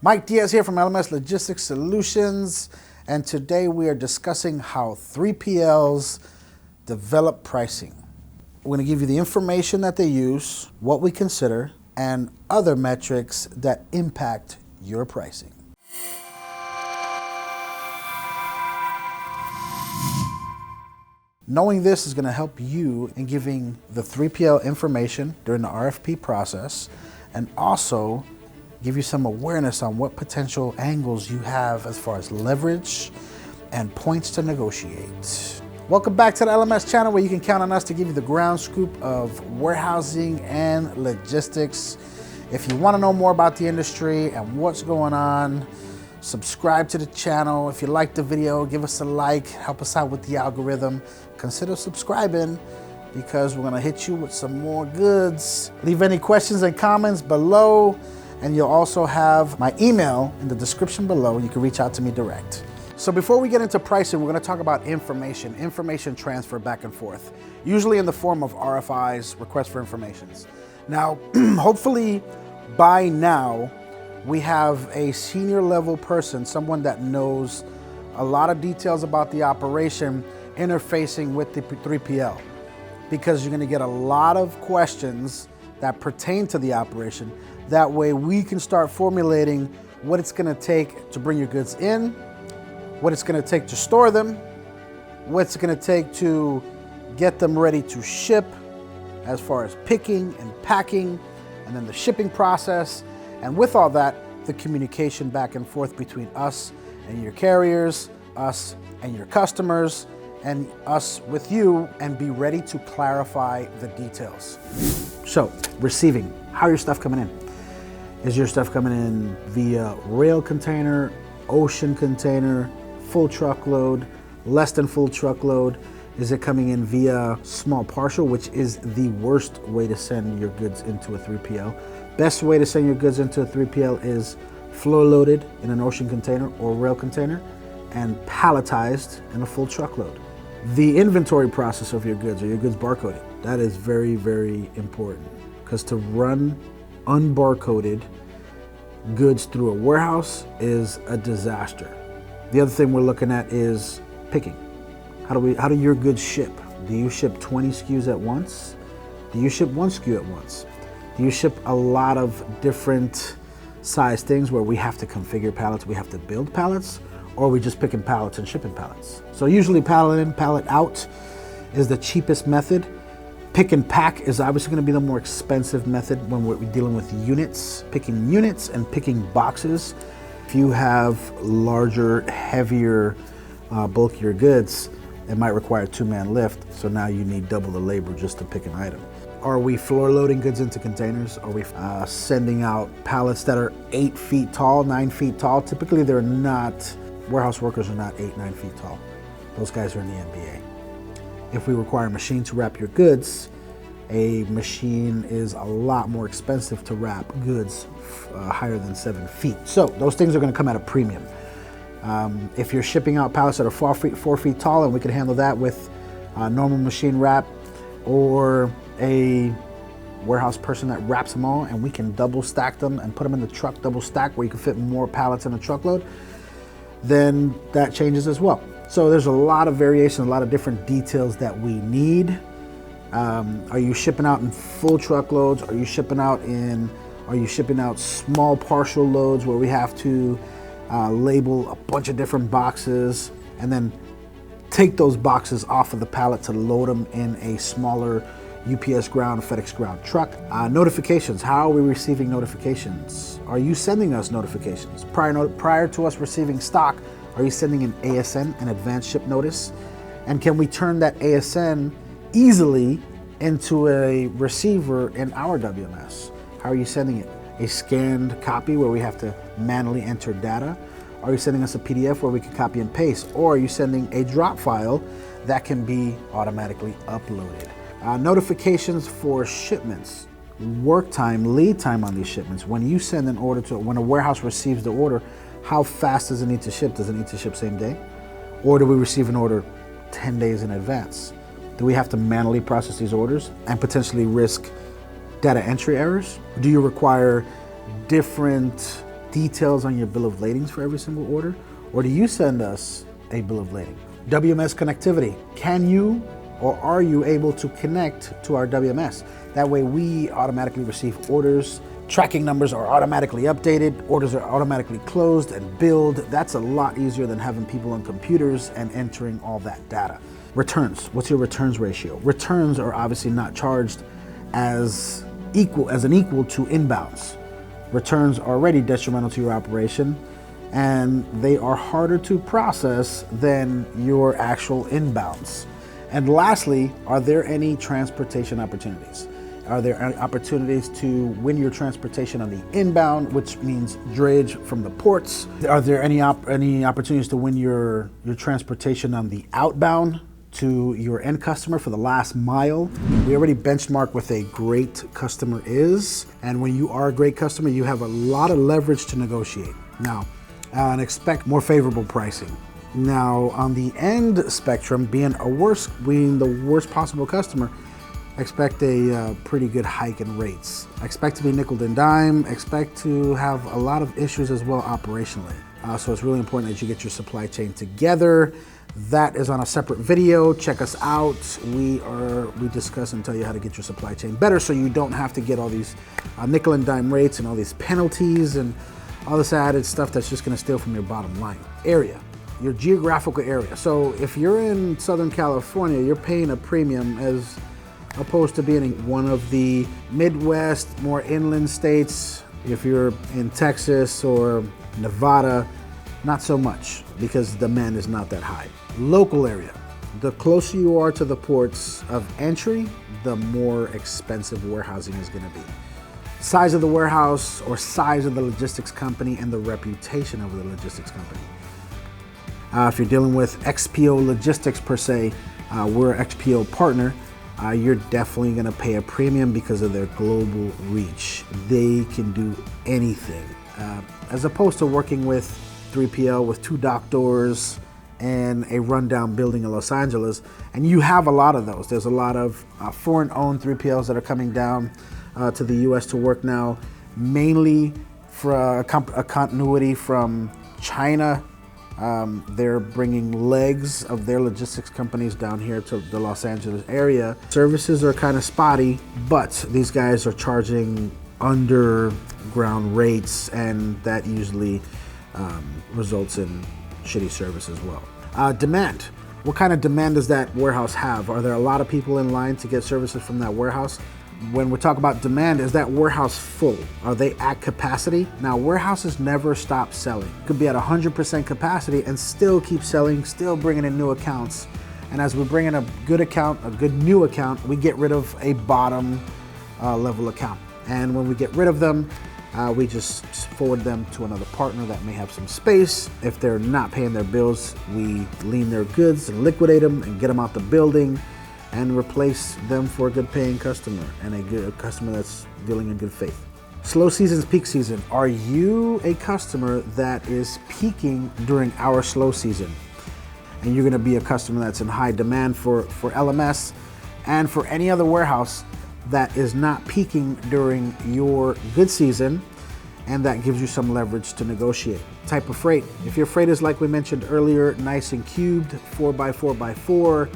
Mike Diaz here from LMS Logistics Solutions, and today we are discussing how 3PLs develop pricing. We're going to give you the information that they use, what we consider, and other metrics that impact your pricing. Knowing this is going to help you in giving the 3PL information during the RFP process, and also give you some awareness on what potential angles you have as far as leverage and points to negotiate. Welcome back to the LMS channel, where you can count on us to give you the ground scoop of warehousing and logistics. If you want to know more about the industry and what's going on, subscribe to the channel. If you like the video, give us a like, help us out with the algorithm. Consider subscribing, because we're going to hit you with some more goods. Leave any questions and comments below. And you'll also have my email in the description below. You can reach out to me direct. So before we get into pricing, we're going to talk about information transfer back and forth, usually in the form of RFIs, requests for informations. Now, hopefully by now, we have a senior level person, someone that knows a lot of details about the operation, interfacing with the 3PL, because you're going to get a lot of questions that pertain to the operation. That way we can start formulating what it's going to take to bring your goods in, what it's going to take to store them, what it's going to take to get them ready to ship, as far as picking and packing, and then the shipping process. And with all that, the communication back and forth between us and your carriers, us and your customers, and us with you, and be ready to clarify the details. So, receiving, how your stuff coming in? Is your stuff coming in via rail container, ocean container, full truckload, less than full truckload? Is it coming in via small parcel, which is the worst way to send your goods into a 3PL? Best way to send your goods into a 3PL is floor loaded in an ocean container or rail container and palletized in a full truckload. The inventory process of your goods, or your goods barcoded, that is very, very important, because to run unbarcoded goods through a warehouse is a disaster. The other thing we're looking at is picking. How do your goods ship? Do you ship 20 SKUs at once? Do you ship one SKU at once? Do you ship a lot of different size things where we have to configure pallets, we have to build pallets, or are we just picking pallets and shipping pallets? So usually pallet in, pallet out is the cheapest method. Pick and pack is obviously going to be the more expensive method when we're dealing with units, picking units and picking boxes. If you have larger, heavier, bulkier goods, it might require a two-man lift, so now you need double the labor just to pick an item. Are we floor loading goods into containers? Are we sending out pallets that are 8 feet tall, 9 feet tall? Typically they're not, warehouse workers are not 8, 9 feet tall. Those guys are in the NBA. If we require a machine to wrap your goods, a machine is a lot more expensive to wrap goods higher than 7 feet. So those things are going to come at a premium. If you're shipping out pallets that are 4 feet tall, and we can handle that with normal machine wrap, or a warehouse person that wraps them all, and we can double stack them and put them in the truck double stack where you can fit more pallets in a truckload, then that changes as well. So there's a lot of variation, a lot of different details that we need. Are you shipping out in full truckloads? Are you shipping out small partial loads where we have to label a bunch of different boxes and then take those boxes off of the pallet to load them in a smaller UPS ground, FedEx ground truck? Notifications, how are we receiving notifications? Are you sending us notifications? Prior to us receiving stock, are you sending an ASN, an advanced ship notice? And can we turn that ASN easily into a receiver in our WMS? How are you sending it? A scanned copy where we have to manually enter data? Are you sending us a PDF where we can copy and paste? Or are you sending a drop file that can be automatically uploaded? Notifications for shipments, work time, lead time on these shipments. When you send an order when a warehouse receives the order, how fast does it need to ship? Does it need to ship same day? Or do we receive an order 10 days in advance? Do we have to manually process these orders and potentially risk data entry errors? Do you require different details on your bill of ladings for every single order? Or do you send us a bill of lading? WMS connectivity. Can you or are you able to connect to our WMS? That way we automatically receive orders, tracking numbers are automatically updated, orders are automatically closed and billed. That's a lot easier than having people on computers and entering all that data. Returns, what's your returns ratio? Returns are obviously not charged as an equal to inbounds. Returns are already detrimental to your operation, and they are harder to process than your actual inbounds. And lastly, are there any transportation opportunities? Are there any opportunities to win your transportation on the inbound, which means drayage from the ports? Are there any opportunities to win your transportation on the outbound to your end customer for the last mile? We already benchmark what a great customer is, and when you are a great customer, you have a lot of leverage to negotiate. Now, and expect more favorable pricing. Now, on the end spectrum, being the worst possible customer, expect a pretty good hike in rates. Expect to be nickel and dime, expect to have a lot of issues as well operationally. So it's really important that you get your supply chain together. That is on a separate video. Check us out. We discuss and tell you how to get your supply chain better so you don't have to get all these nickel and dime rates and all these penalties and all this added stuff that's just gonna steal from your bottom line. Area, your geographical area. So if you're in Southern California, you're paying a premium as opposed to being in one of the Midwest, more inland states. If you're in Texas or Nevada, not so much because the demand is not that high. Local area, the closer you are to the ports of entry, the more expensive warehousing is gonna be. Size of the warehouse or size of the logistics company and the reputation of the logistics company. If you're dealing with XPO Logistics per se, we're an XPO partner, you're definitely gonna pay a premium because of their global reach. They can do anything. As opposed to working with 3PL with 2 dock doors and a rundown building in Los Angeles, and you have a lot of those. There's a lot of foreign-owned 3PLs that are coming down to the US to work now, mainly for a continuity from China. They're bringing legs of their logistics companies down here to the Los Angeles area. Services are kind of spotty, but these guys are charging underground rates, and that usually results in shitty service as well. Demand. What kind of demand does that warehouse have? Are there a lot of people in line to get services from that warehouse? When we talk about demand, is that warehouse full? Are they at capacity? Now, warehouses never stop selling. Could be at 100% capacity and still keep selling, still bringing in new accounts. And as we bring in a good account, a good new account, we get rid of a bottom level account. And when we get rid of them, we just forward them to another partner that may have some space. If they're not paying their bills, we lean their goods and liquidate them and get them out the building and replace them for a good paying customer and a customer that's dealing in good faith. Slow seasons, peak season. Are you a customer that is peaking during our slow season? And you're gonna be a customer that's in high demand for LMS and for any other warehouse that is not peaking during your good season, and that gives you some leverage to negotiate. Type of freight. If your freight is, like we mentioned earlier, nice and cubed, 4x4x4,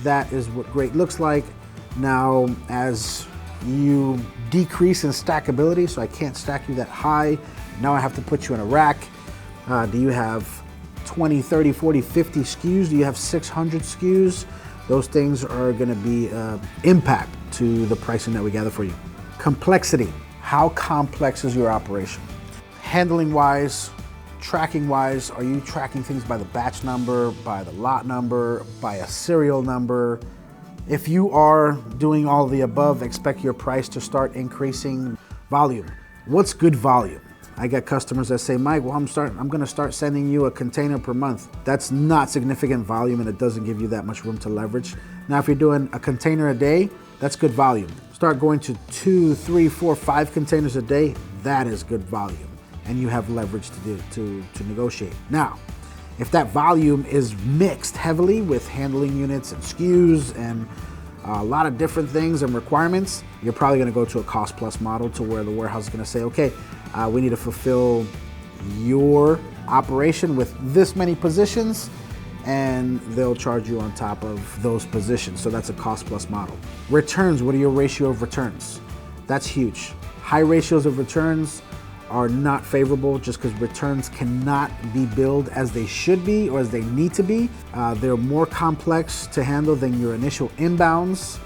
that is what great looks like. Now, as you decrease in stackability, so I can't stack you that high, now I have to put you in a rack. Do you have 20, 30, 40, 50 SKUs? Do you have 600 SKUs? Those things are gonna be impact to the pricing that we gather for you. Complexity. How complex is your operation? Handling wise, tracking wise, are you tracking things by the batch number, by the lot number, by a serial number? If you are doing all of the above, expect your price to start increasing. Volume. What's good volume? I get customers that say, Mike, well, I'm gonna start sending you a container per month. That's not significant volume, and it doesn't give you that much room to leverage. Now, if you're doing a container a day, that's good volume. Start going to 2, 3, 4, 5 containers a day, that is good volume. And you have leverage to negotiate. Now, if that volume is mixed heavily with handling units and SKUs and a lot of different things and requirements, you're probably gonna go to a cost plus model to where the warehouse is gonna say, okay, We need to fulfill your operation with this many positions, and they'll charge you on top of those positions. So that's a cost plus model. Returns, what are your ratio of returns? That's huge. High ratios of returns are not favorable just because returns cannot be billed as they should be or as they need to be. They're more complex to handle than your initial inbounds.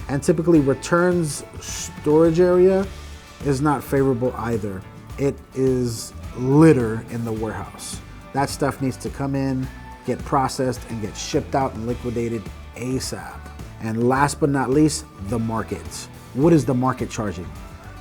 And typically returns storage area is not favorable either. It is litter in the warehouse. That stuff needs to come in, get processed, and get shipped out and liquidated ASAP. And last but not least, the market. What is the market charging?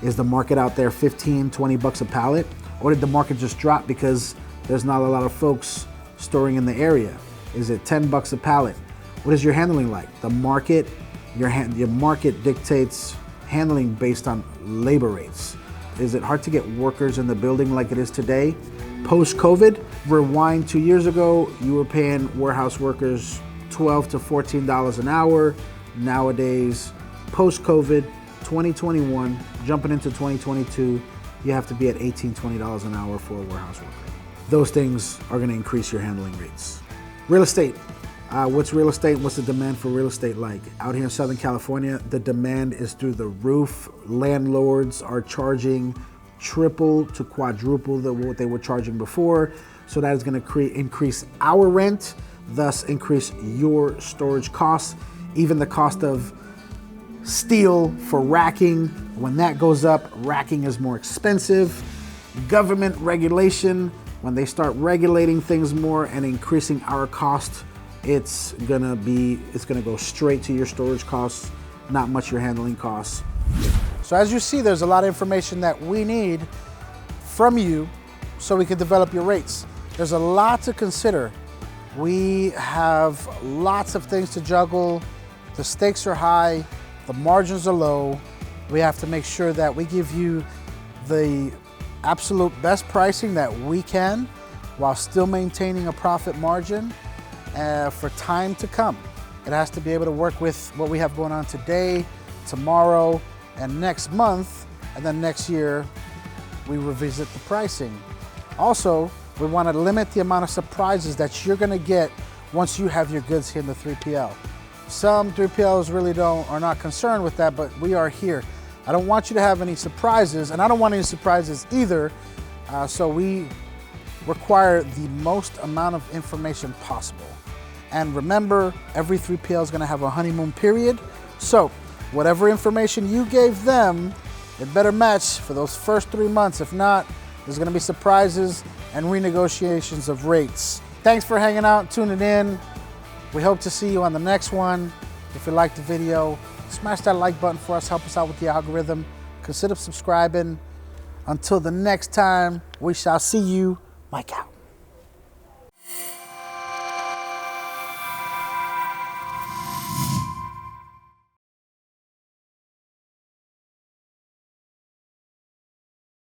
Is the market out there 15, 20 bucks a pallet? Or did the market just drop because there's not a lot of folks storing in the area? Is it 10 bucks a pallet? What is your handling like? The market, your market dictates handling based on labor rates. Is it hard to get workers in the building like it is today? Post-COVID, rewind 2 years ago, you were paying warehouse workers $12 to $14 an hour. Nowadays, post-COVID, 2021, jumping into 2022, you have to be at $18, $20 an hour for a warehouse worker. Those things are gonna increase your handling rates. Real estate. What's real estate? What's the demand for real estate like? Out here in Southern California, the demand is through the roof. Landlords are charging triple to quadruple what they were charging before. So that is gonna increase our rent, thus increase your storage costs. Even the cost of steel for racking, when that goes up, racking is more expensive. Government regulation, when they start regulating things more and increasing our cost, it's gonna go straight to your storage costs, not much your handling costs. So as you see, there's a lot of information that we need from you so we can develop your rates. There's a lot to consider. We have lots of things to juggle. The stakes are high. The margins are low. We have to make sure that we give you the absolute best pricing that we can while still maintaining a profit margin for time to come. It has to be able to work with what we have going on today, tomorrow, and next month, and then next year we revisit the pricing. Also, we want to limit the amount of surprises that you're going to get once you have your goods here in the 3PL. Some 3PLs really are not concerned with that, but we are here. I don't want you to have any surprises, and I don't want any surprises either, so we require the most amount of information possible. And remember, every 3PL is gonna have a honeymoon period, so whatever information you gave them, it better match for those first 3 months. If not, there's gonna be surprises and renegotiations of rates. Thanks for hanging out, tuning in. We hope to see you on the next one. If you liked the video, smash that like button for us, help us out with the algorithm. Consider subscribing. Until the next time, we shall see you. Mike out.